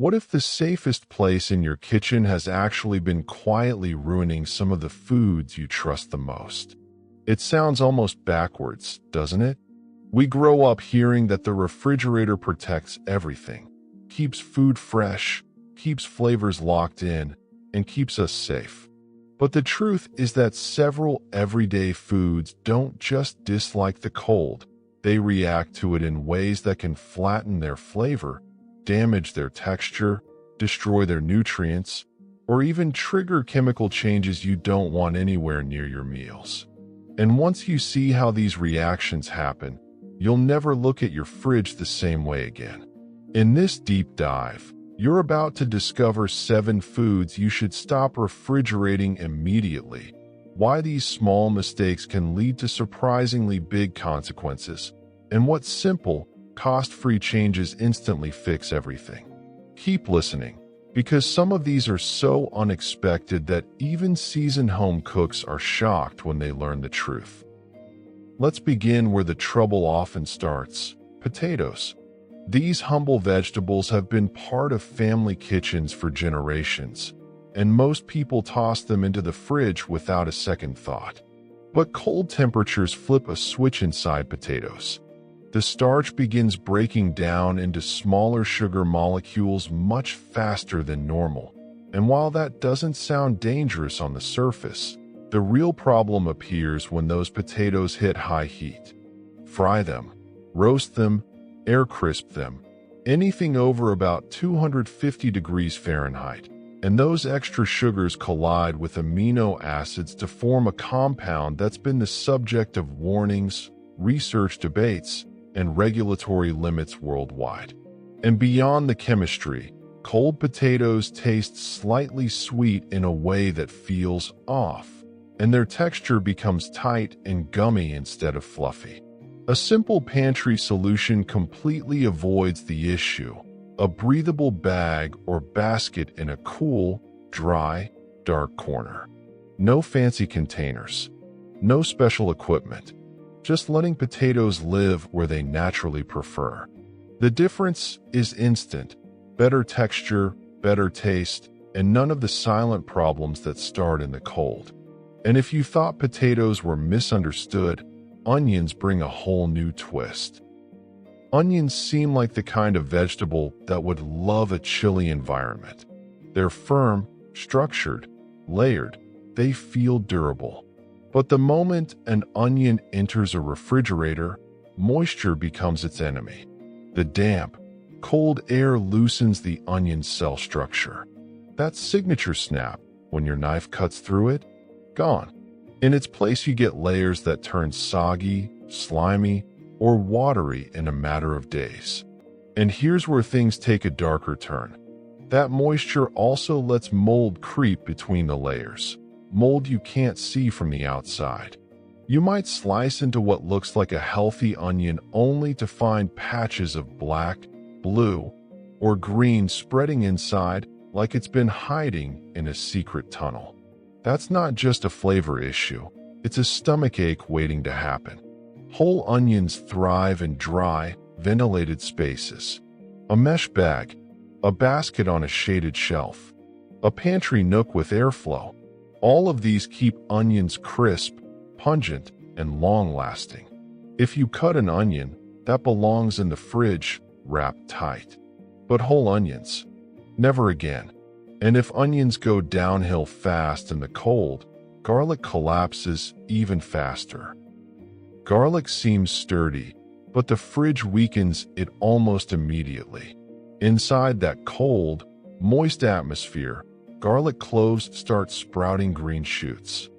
What if the safest place in your kitchen has actually been quietly ruining some of the foods you trust the most? It sounds almost backwards, doesn't it? We grow up hearing that the refrigerator protects everything, keeps food fresh, keeps flavors locked in, and keeps us safe. But the truth is that several everyday foods don't just dislike the cold. They react to it in ways that can flatten their flavor, damage their texture, destroy their nutrients, or even trigger chemical changes you don't want anywhere near your meals. And once you see how these reactions happen, you'll never look at your fridge the same way again. In this deep dive, you're about to discover 7 foods you should stop refrigerating immediately, why these small mistakes can lead to surprisingly big consequences, and what simple, cost-free changes instantly fix everything. Keep listening, because some of these are so unexpected that even seasoned home cooks are shocked when they learn the truth. Let's begin where the trouble often starts: potatoes. These humble vegetables have been part of family kitchens for generations, and most people toss them into the fridge without a second thought. But cold temperatures flip a switch inside potatoes. The starch begins breaking down into smaller sugar molecules much faster than normal. And while that doesn't sound dangerous on the surface, the real problem appears when those potatoes hit high heat. Fry them, roast them, air crisp them, anything over about 250 degrees Fahrenheit, and those extra sugars collide with amino acids to form a compound that's been the subject of warnings, research debates, and regulatory limits worldwide. And beyond the chemistry, cold potatoes taste slightly sweet in a way that feels off, and their texture becomes tight and gummy instead of fluffy. A simple pantry solution completely avoids the issue: a breathable bag or basket in a cool, dry, dark corner. No fancy containers, no special equipment, just letting potatoes live where they naturally prefer. The difference is instant: better texture, better taste, and none of the silent problems that start in the cold. And if you thought potatoes were misunderstood, onions bring a whole new twist. Onions seem like the kind of vegetable that would love a chilly environment. They're firm, structured, layered. They feel durable. But the moment an onion enters a refrigerator, moisture becomes its enemy. The damp, cold air loosens the onion's cell structure. That signature snap, when your knife cuts through it, gone. In its place, you get layers that turn soggy, slimy, or watery in a matter of days. And here's where things take a darker turn. That moisture also lets mold creep between the layers. Mold you can't see from the outside. You might slice into what looks like a healthy onion only to find patches of black, blue, or green spreading inside like it's been hiding in a secret tunnel. That's not just a flavor issue, it's a stomachache waiting to happen. Whole onions thrive in dry, ventilated spaces. A mesh bag, a basket on a shaded shelf, a pantry nook with airflow. All of these keep onions crisp, pungent, and long-lasting. If you cut an onion, that belongs in the fridge, wrapped tight. But whole onions? Never again. And if onions go downhill fast in the cold, garlic collapses even faster. Garlic seems sturdy, but the fridge weakens it almost immediately. Inside that cold, moist atmosphere, garlic cloves start sprouting green shoots.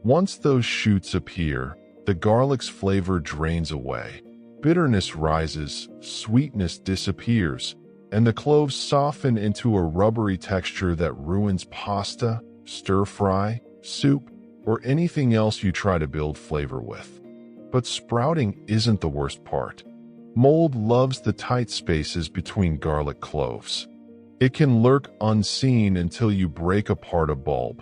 Once those shoots appear, the garlic's flavor drains away. Bitterness rises, sweetness disappears, and the cloves soften into a rubbery texture that ruins pasta, stir-fry, soup, or anything else you try to build flavor with. But sprouting isn't the worst part. Mold loves the tight spaces between garlic cloves. It can lurk unseen until you break apart a bulb,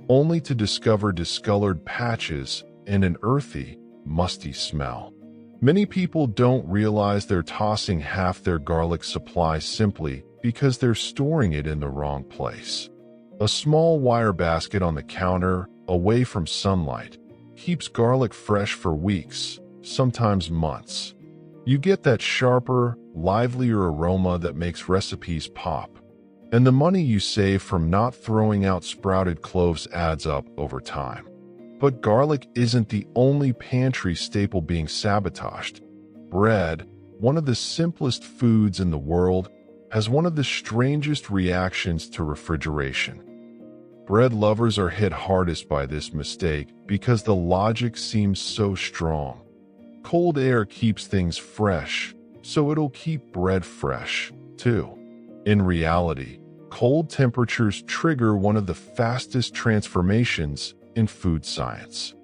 only to discover discolored patches and an earthy, musty smell. Many people don't realize they're tossing half their garlic supply simply because they're storing it in the wrong place. A small wire basket on the counter, away from sunlight, keeps garlic fresh for weeks, sometimes months. You get that sharper, livelier aroma that makes recipes pop. And the money you save from not throwing out sprouted cloves adds up over time. But garlic isn't the only pantry staple being sabotaged. Bread, one of the simplest foods in the world, has one of the strangest reactions to refrigeration. Bread lovers are hit hardest by this mistake because the logic seems so strong. Cold air keeps things fresh, so it'll keep bread fresh, too. In reality, cold temperatures trigger one of the fastest transformations in food science.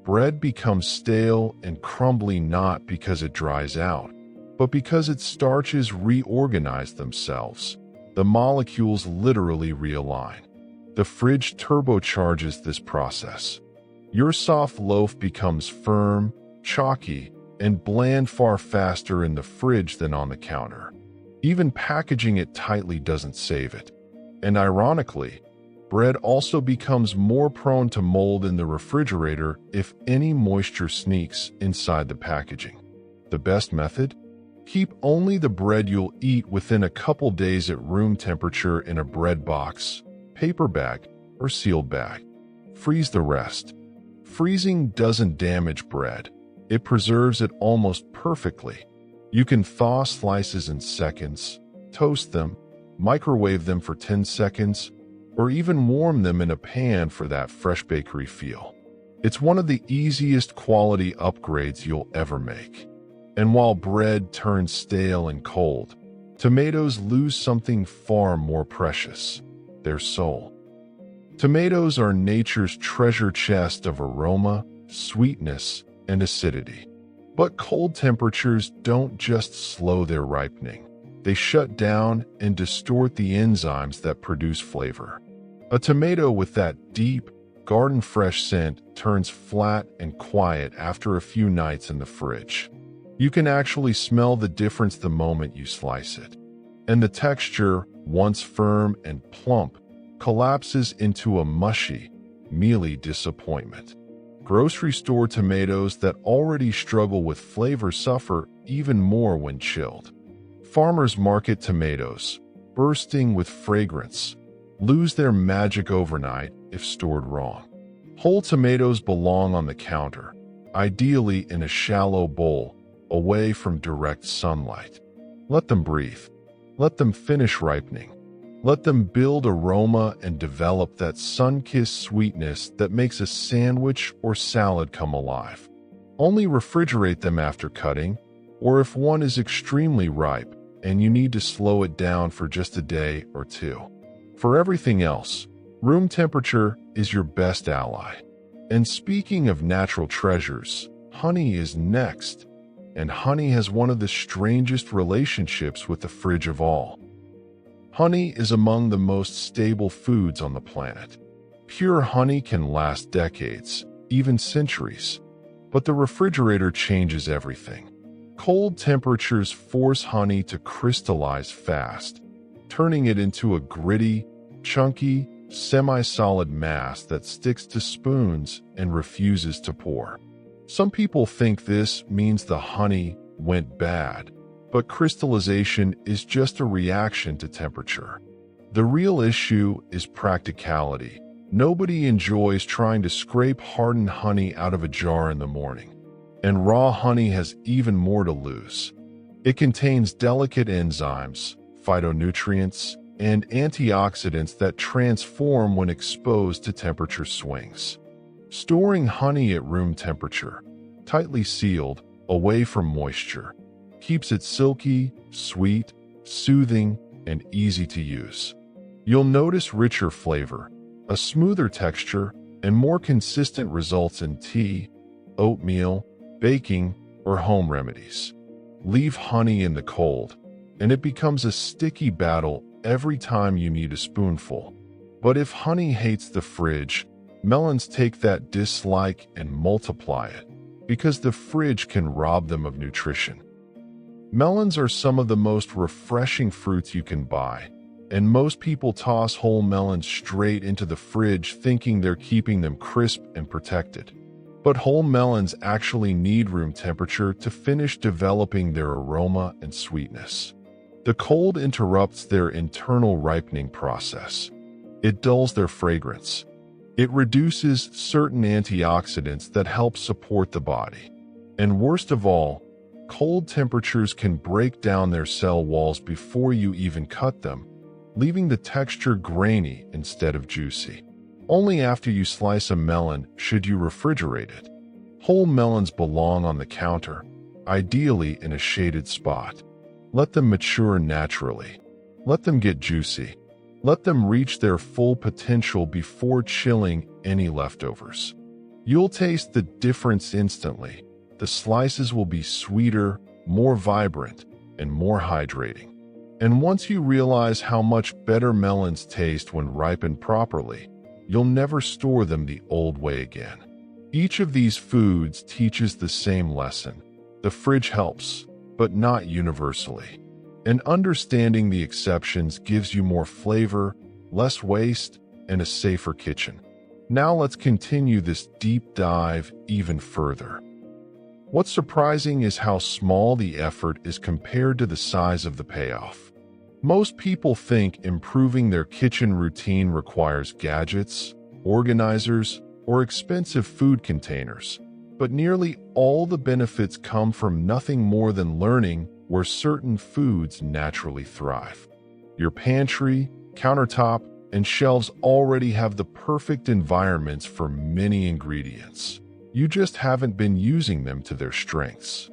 Bread becomes stale and crumbly not because it dries out, but because its starches reorganize themselves. The molecules literally realign. The fridge turbocharges this process. Your soft loaf becomes firm, chalky, and bland far faster in the fridge than on the counter. Even packaging it tightly doesn't save it. And ironically, bread also becomes more prone to mold in the refrigerator if any moisture sneaks inside the packaging. The best method? Keep only the bread you'll eat within a couple days at room temperature in a bread box, paper bag, or sealed bag. Freeze the rest. Freezing doesn't damage bread. It preserves it almost perfectly. You can thaw slices in seconds, toast them, microwave them for 10 seconds, or even warm them in a pan for that fresh bakery feel. It's one of the easiest quality upgrades you'll ever make. And while bread turns stale and cold, tomatoes lose something far more precious: their soul. Tomatoes are nature's treasure chest of aroma, sweetness, and acidity. But cold temperatures don't just slow their ripening. They shut down and distort the enzymes that produce flavor. A tomato with that deep, garden-fresh scent turns flat and quiet after a few nights in the fridge. You can actually smell the difference the moment you slice it. And the texture, once firm and plump, collapses into a mushy, mealy disappointment. Grocery store tomatoes that already struggle with flavor suffer even more when chilled. Farmers market tomatoes, bursting with fragrance, lose their magic overnight if stored wrong. Whole tomatoes belong on the counter, ideally in a shallow bowl, away from direct sunlight. Let them breathe. Let them finish ripening. Let them build aroma and develop that sun-kissed sweetness that makes a sandwich or salad come alive. Only refrigerate them after cutting, or if one is extremely ripe and you need to slow it down for just a day or two. For everything else, room temperature is your best ally. And speaking of natural treasures, honey is next. And honey has one of the strangest relationships with the fridge of all. Honey is among the most stable foods on the planet. Pure honey can last decades, even centuries. But the refrigerator changes everything. Cold temperatures force honey to crystallize fast, turning it into a gritty, chunky, semi-solid mass that sticks to spoons and refuses to pour. Some people think this means the honey went bad, but crystallization is just a reaction to temperature. The real issue is practicality. Nobody enjoys trying to scrape hardened honey out of a jar in the morning. And raw honey has even more to lose. It contains delicate enzymes, phytonutrients, and antioxidants that transform when exposed to temperature swings. Storing honey at room temperature, tightly sealed, away from moisture, keeps it silky, sweet, soothing, and easy to use. You'll notice richer flavor, a smoother texture, and more consistent results in tea, oatmeal, baking, or home remedies. Leave honey in the cold, and it becomes a sticky battle every time you need a spoonful. But if honey hates the fridge, melons take that dislike and multiply it, because the fridge can rob them of nutrition. Melons are some of the most refreshing fruits you can buy, And most people toss whole melons straight into the fridge thinking they're keeping them crisp and protected. But whole melons actually need room temperature to finish developing their aroma and sweetness. The cold interrupts their internal ripening process. It dulls their fragrance. It reduces certain antioxidants that help support the body. And worst of all, cold temperatures can break down their cell walls before you even cut them, leaving the texture grainy instead of juicy. Only after you slice a melon should you refrigerate it. Whole melons belong on the counter, ideally in a shaded spot. Let them mature naturally. Let them get juicy. Let them reach their full potential before chilling any leftovers. You'll taste the difference instantly. The slices will be sweeter, more vibrant, and more hydrating. And once you realize how much better melons taste when ripened properly, you'll never store them the old way again. Each of these foods teaches the same lesson. The fridge helps, but not universally. And understanding the exceptions gives you more flavor, less waste, and a safer kitchen. Now let's continue this deep dive even further. What's surprising is how small the effort is compared to the size of the payoff. Most people think improving their kitchen routine requires gadgets, organizers, or expensive food containers, but nearly all the benefits come from nothing more than learning where certain foods naturally thrive. Your pantry, countertop, and shelves already have the perfect environments for many ingredients. You just haven't been using them to their strengths.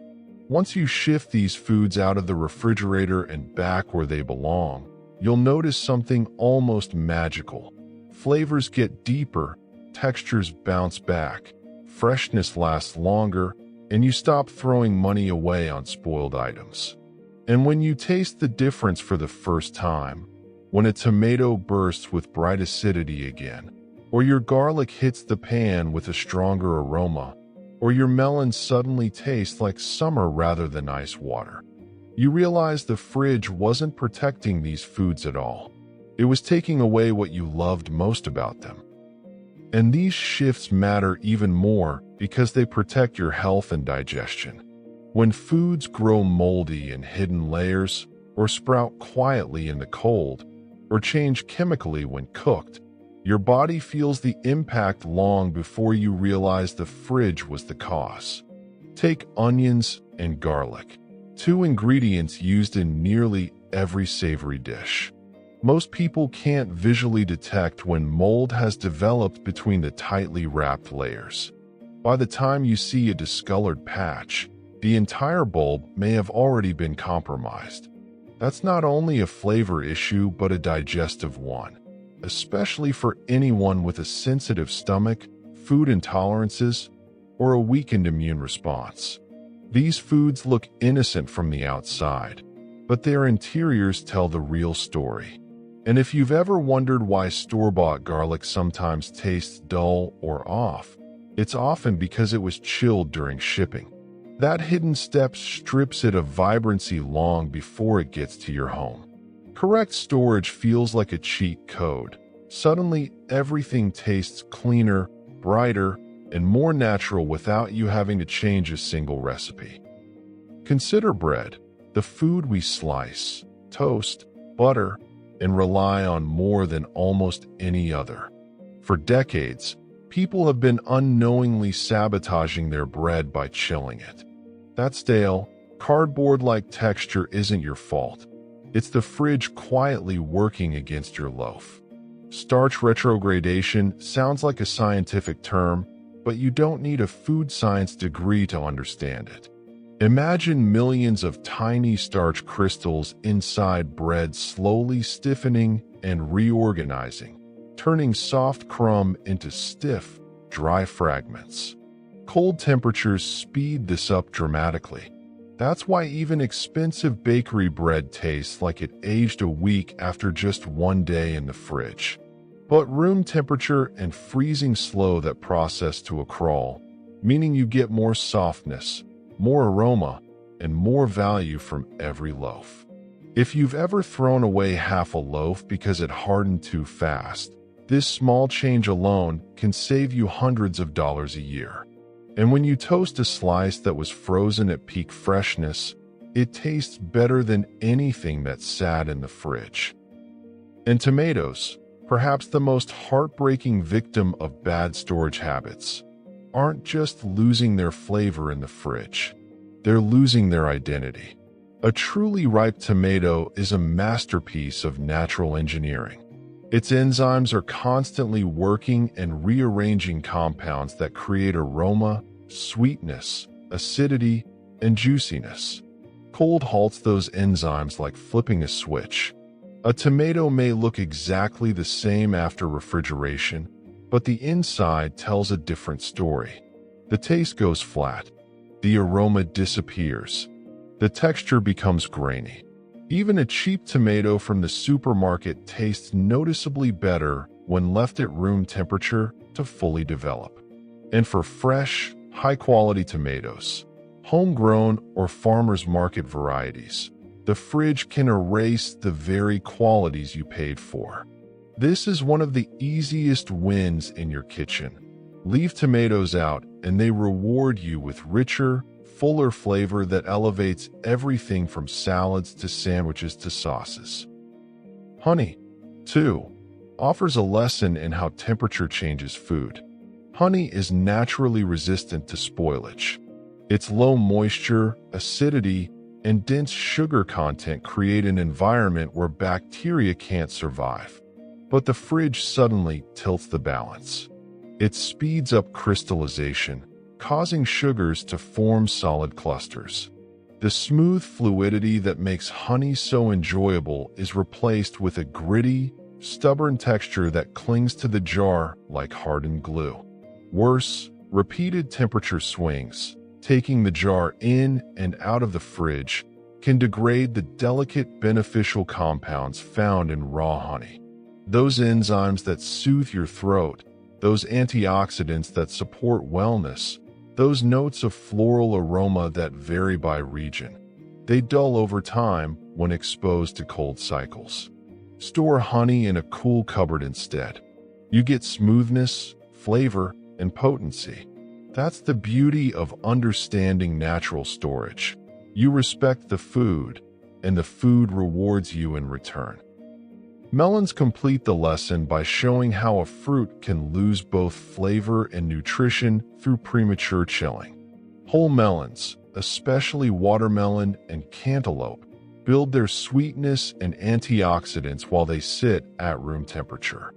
Once you shift these foods out of the refrigerator and back where they belong, you'll notice something almost magical. Flavors get deeper, textures bounce back, freshness lasts longer, and you stop throwing money away on spoiled items. And when you taste the difference for the first time, when a tomato bursts with bright acidity again, or your garlic hits the pan with a stronger aroma, or your melon suddenly tastes like summer rather than ice water, you realize the fridge wasn't protecting these foods at all. It was taking away what you loved most about them. And these shifts matter even more because they protect your health and digestion. When foods grow moldy in hidden layers, or sprout quietly in the cold, or change chemically when cooked, your body feels the impact long before you realize the fridge was the cause. Take onions and garlic, two ingredients used in nearly every savory dish. Most people can't visually detect when mold has developed between the tightly wrapped layers. By the time you see a discolored patch, the entire bulb may have already been compromised. That's not only a flavor issue but a digestive one, especially for anyone with a sensitive stomach, food intolerances, or a weakened immune response. These foods look innocent from the outside, but their interiors tell the real story. And if you've ever wondered why store-bought garlic sometimes tastes dull or off, it's often because it was chilled during shipping. That hidden step strips it of vibrancy long before it gets to your home. Correct storage feels like a cheat code. Suddenly, everything tastes cleaner, brighter, and more natural without you having to change a single recipe. Consider bread, the food we slice, toast, butter, and rely on more than almost any other. For decades, people have been unknowingly sabotaging their bread by chilling it. That stale, cardboard-like texture isn't your fault. It's the fridge quietly working against your loaf. Starch retrogradation sounds like a scientific term, but you don't need a food science degree to understand it. Imagine millions of tiny starch crystals inside bread slowly stiffening and reorganizing, turning soft crumb into stiff, dry fragments. Cold temperatures speed this up dramatically. That's why even expensive bakery bread tastes like it aged a week after just one day in the fridge. But room temperature and freezing slow that process to a crawl, meaning you get more softness, more aroma, and more value from every loaf. If you've ever thrown away half a loaf because it hardened too fast, this small change alone can save you hundreds of dollars a year. And when you toast a slice that was frozen at peak freshness, it tastes better than anything that sat in the fridge. And tomatoes, perhaps the most heartbreaking victim of bad storage habits, aren't just losing their flavor in the fridge. They're losing their identity. A truly ripe tomato is a masterpiece of natural engineering. Its enzymes are constantly working and rearranging compounds that create aroma, sweetness, acidity, and juiciness. Cold halts those enzymes like flipping a switch. A tomato may look exactly the same after refrigeration, but the inside tells a different story. The taste goes flat. The aroma disappears. The texture becomes grainy. Even a cheap tomato from the supermarket tastes noticeably better when left at room temperature to fully develop. And for fresh, high-quality tomatoes, homegrown or farmers market varieties, the fridge can erase the very qualities you paid for. This is one of the easiest wins in your kitchen. Leave tomatoes out and they reward you with richer, fuller flavor that elevates everything from salads to sandwiches to sauces. Honey, too, offers a lesson in how temperature changes food. Honey is naturally resistant to spoilage. Its low moisture, acidity, and dense sugar content create an environment where bacteria can't survive. But the fridge suddenly tilts the balance. It speeds up crystallization, causing sugars to form solid clusters. The smooth fluidity that makes honey so enjoyable is replaced with a gritty, stubborn texture that clings to the jar like hardened glue. Worse, repeated temperature swings, taking the jar in and out of the fridge, can degrade the delicate beneficial compounds found in raw honey. Those enzymes that soothe your throat, those antioxidants that support wellness, those notes of floral aroma that vary by region. They dull over time when exposed to cold cycles. Store honey in a cool cupboard instead. You get smoothness, flavor, and potency. That's the beauty of understanding natural storage. You respect the food, and the food rewards you in return. Melons complete the lesson by showing how a fruit can lose both flavor and nutrition through premature chilling. Whole melons, especially watermelon and cantaloupe, build their sweetness and antioxidants while they sit at room temperature.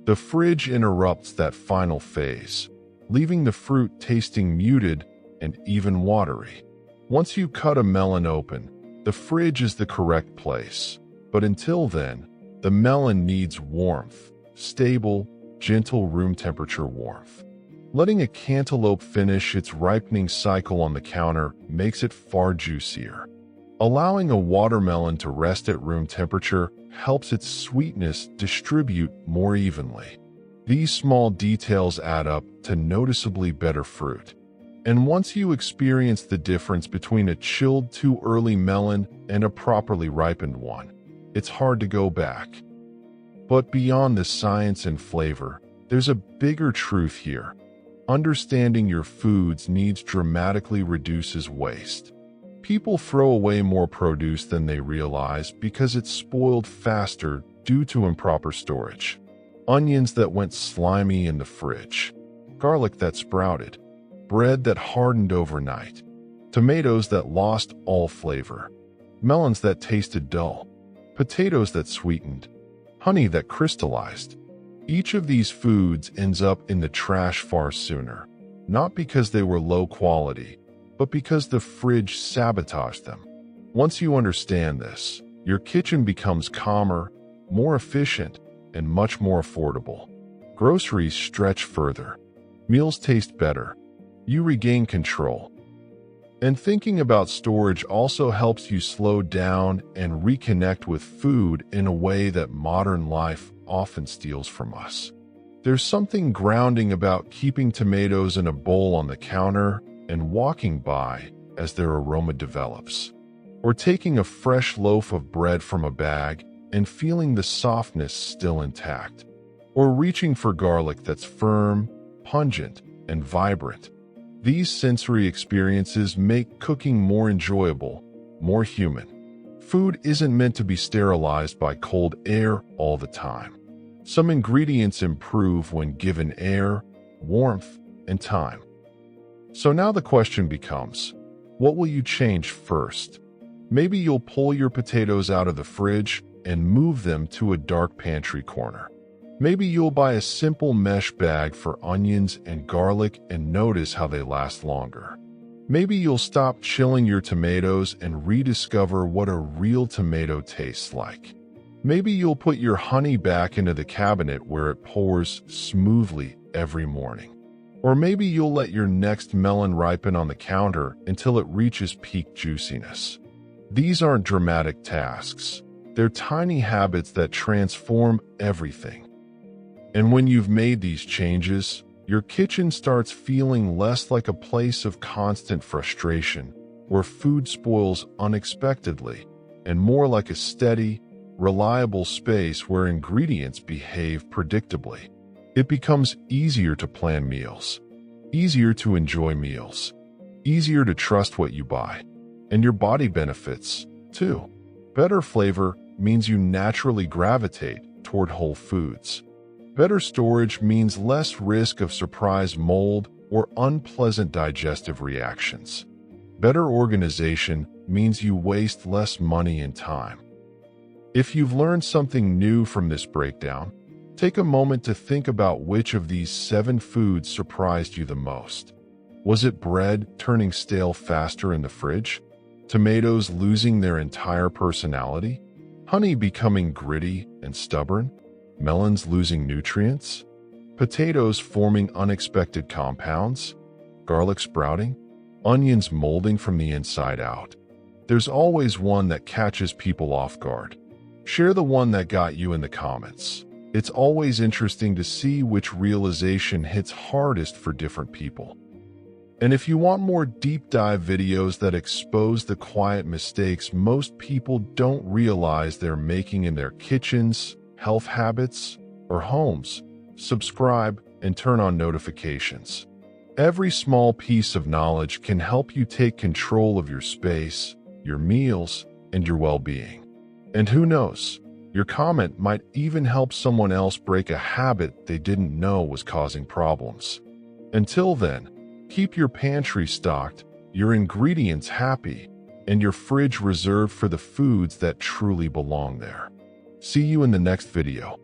The fridge interrupts that final phase, leaving the fruit tasting muted and even watery. Once you cut a melon open, the fridge is the correct place. But until then, the melon needs warmth, stable, gentle room temperature warmth. Letting a cantaloupe finish its ripening cycle on the counter makes it far juicier. Allowing a watermelon to rest at room temperature helps its sweetness distribute more evenly. These small details add up to noticeably better fruit. And once you experience the difference between a chilled too early melon and a properly ripened one, it's hard to go back. But beyond the science and flavor, there's a bigger truth here. Understanding your foods needs dramatically reduces waste. People throw away more produce than they realize because it's spoiled faster due to improper storage. Onions that went slimy in the fridge, garlic that sprouted, bread that hardened overnight, tomatoes that lost all flavor, melons that tasted dull, potatoes that sweetened, honey that crystallized. Each of these foods ends up in the trash far sooner, not because they were low quality, but because the fridge sabotaged them. Once you understand this, your kitchen becomes calmer, more efficient, and much more affordable. Groceries stretch further. Meals taste better. You regain control. And thinking about storage also helps you slow down and reconnect with food in a way that modern life often steals from us. There's something grounding about keeping tomatoes in a bowl on the counter and walking by as their aroma develops. or taking a fresh loaf of bread from a bag and feeling the softness still intact, or reaching for garlic that's firm, pungent, and vibrant. These sensory experiences make cooking more enjoyable, more human. Food isn't meant to be sterilized by cold air all the time. Some ingredients improve when given air, warmth, and time. So now the question becomes, what will you change first? Maybe you'll pull your potatoes out of the fridge and move them to a dark pantry corner. Maybe you'll buy a simple mesh bag for onions and garlic and notice how they last longer. Maybe you'll stop chilling your tomatoes and rediscover what a real tomato tastes like. Maybe you'll put your honey back into the cabinet where it pours smoothly every morning. Or maybe you'll let your next melon ripen on the counter until it reaches peak juiciness. These aren't dramatic tasks. They're tiny habits that transform everything. And when you've made these changes, your kitchen starts feeling less like a place of constant frustration, where food spoils unexpectedly, and more like a steady, reliable space where ingredients behave predictably. It becomes easier to plan meals, easier to enjoy meals, easier to trust what you buy, and your body benefits, too. Better flavor means you naturally gravitate toward whole foods. Better storage means less risk of surprise mold or unpleasant digestive reactions. Better organization means you waste less money and time. If you've learned something new from this breakdown, take a moment to think about which of these 7 foods surprised you the most. Was it bread turning stale faster in the fridge? Tomatoes losing their entire personality? Honey becoming gritty and stubborn? Melons losing nutrients? Potatoes forming unexpected compounds? Garlic sprouting? Onions molding from the inside out? There's always one that catches people off guard. Share the one that got you in the comments. It's always interesting to see which realization hits hardest for different people. And if you want more deep dive videos that expose the quiet mistakes most people don't realize they're making in their kitchens, health habits, or homes, subscribe and turn on notifications. Every small piece of knowledge can help you take control of your space, your meals, and your well-being. And who knows, your comment might even help someone else break a habit they didn't know was causing problems. Until then, keep your pantry stocked, your ingredients happy, and your fridge reserved for the foods that truly belong there. See you in the next video.